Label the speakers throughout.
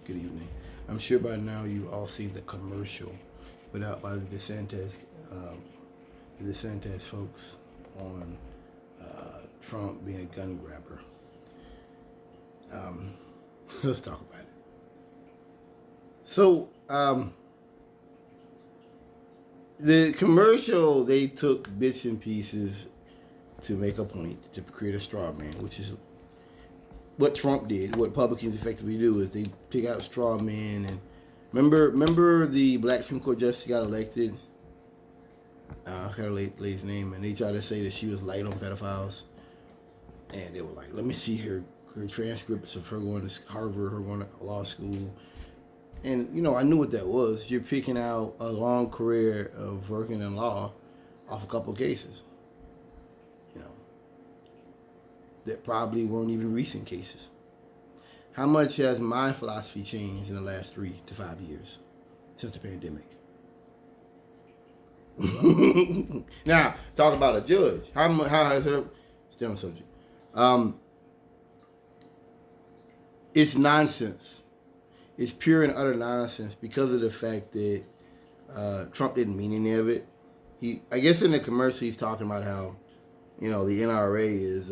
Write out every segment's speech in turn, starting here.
Speaker 1: Good evening. I'm sure by now you all see the commercial put out by the DeSantis folks on Trump being a gun grabber. Let's talk about it. So, the commercial, they took bits and pieces to make a point, to create a straw man, which is what Trump did. What Republicans effectively do is they pick out straw men. And remember the black Supreme Court justice got elected. I forgot the lady's name, and they tried to say that she was light on pedophiles, and they were like, "Let me see her transcripts of her going to Harvard, her going to law school." And I knew what that was. You're picking out a long career of working in law off a couple of cases. That probably weren't even recent cases. How much has my philosophy changed in the last 3 to 5 years since the pandemic? Now, talk about a judge. How has her still on subject? It's nonsense. It's pure and utter nonsense because of the fact that Trump didn't mean any of it. I guess in the commercial he's talking about how, the NRA is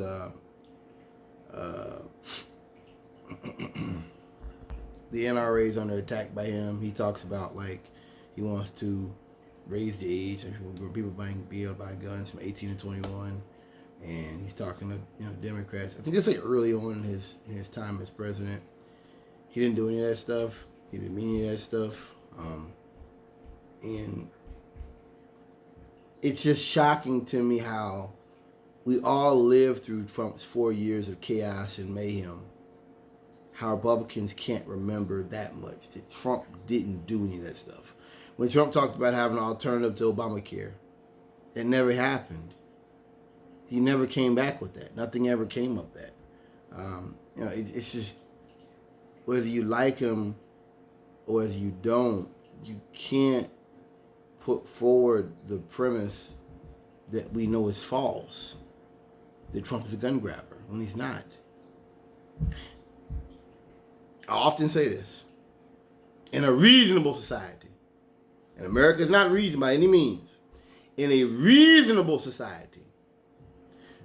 Speaker 1: the NRA is under attack by him. He talks about he wants to raise the age of people be able to buy guns from 18 to 21, and he's talking to Democrats. I think this early on in his time as president. He didn't do any of that stuff. He didn't mean any of that stuff, and it's just shocking to me how we all lived through Trump's 4 years of chaos and mayhem. How Republicans can't remember that much, that Trump didn't do any of that stuff. When Trump talked about having an alternative to Obamacare, it never happened. He never came back with that. Nothing ever came of that. It's just, whether you like him or whether you don't, you can't put forward the premise that we know is false, that Trump is a gun grabber, when he's not. I often say this. In a reasonable society, and America is not reasonable by any means, in a reasonable society,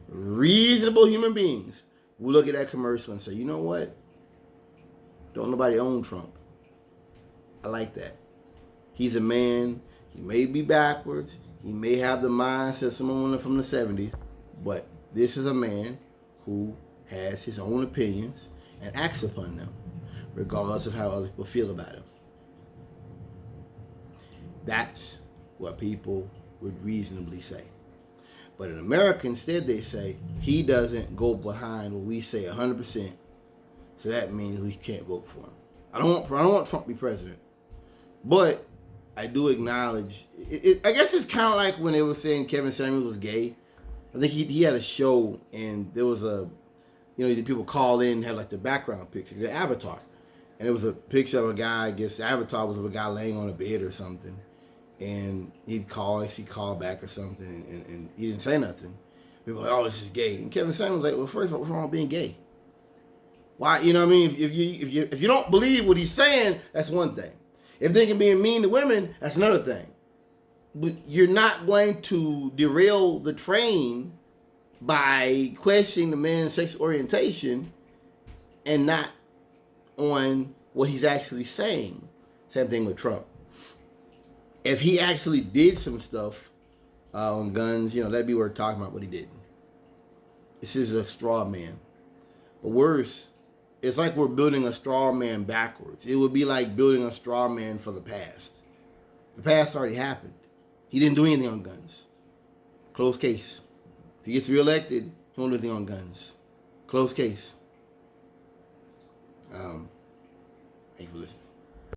Speaker 1: reasonable human beings will look at that commercial and say, you know what? Don't nobody own Trump. I like that. He's a man. He may be backwards. He may have the mindset of someone from the 70s, but this is a man who has his own opinions and acts upon them, regardless of how other people feel about him. That's what people would reasonably say. But in America, instead, they say he doesn't go behind what we say 100%, so that means we can't vote for him. I don't want Trump to be president, but I do acknowledge I guess it's kind of like when they were saying Kevin Samuels was gay. I think he had a show, and there was these people call in and had the background picture, the avatar. And it was a picture of a guy, I guess the avatar was of a guy laying on a bed or something. And he'd call back or something, and he didn't say nothing. People were like, oh, this is gay. And Kevin Samuels was like, well, first of all, what's wrong with being gay? Why, you know what I mean? If you don't believe what he's saying, that's one thing. If they can be mean to women, that's another thing. But you're not going to derail the train by questioning the man's sexual orientation and not on what he's actually saying. Same thing with Trump. If he actually did some stuff on guns, that'd be worth talking about, what he didn't. This is a straw man. But worse, it's like we're building a straw man backwards. It would be like building a straw man for the past. The past already happened. He didn't do anything on guns. Closed case. If he gets reelected, he won't do anything on guns. Closed case. Thank you for listening.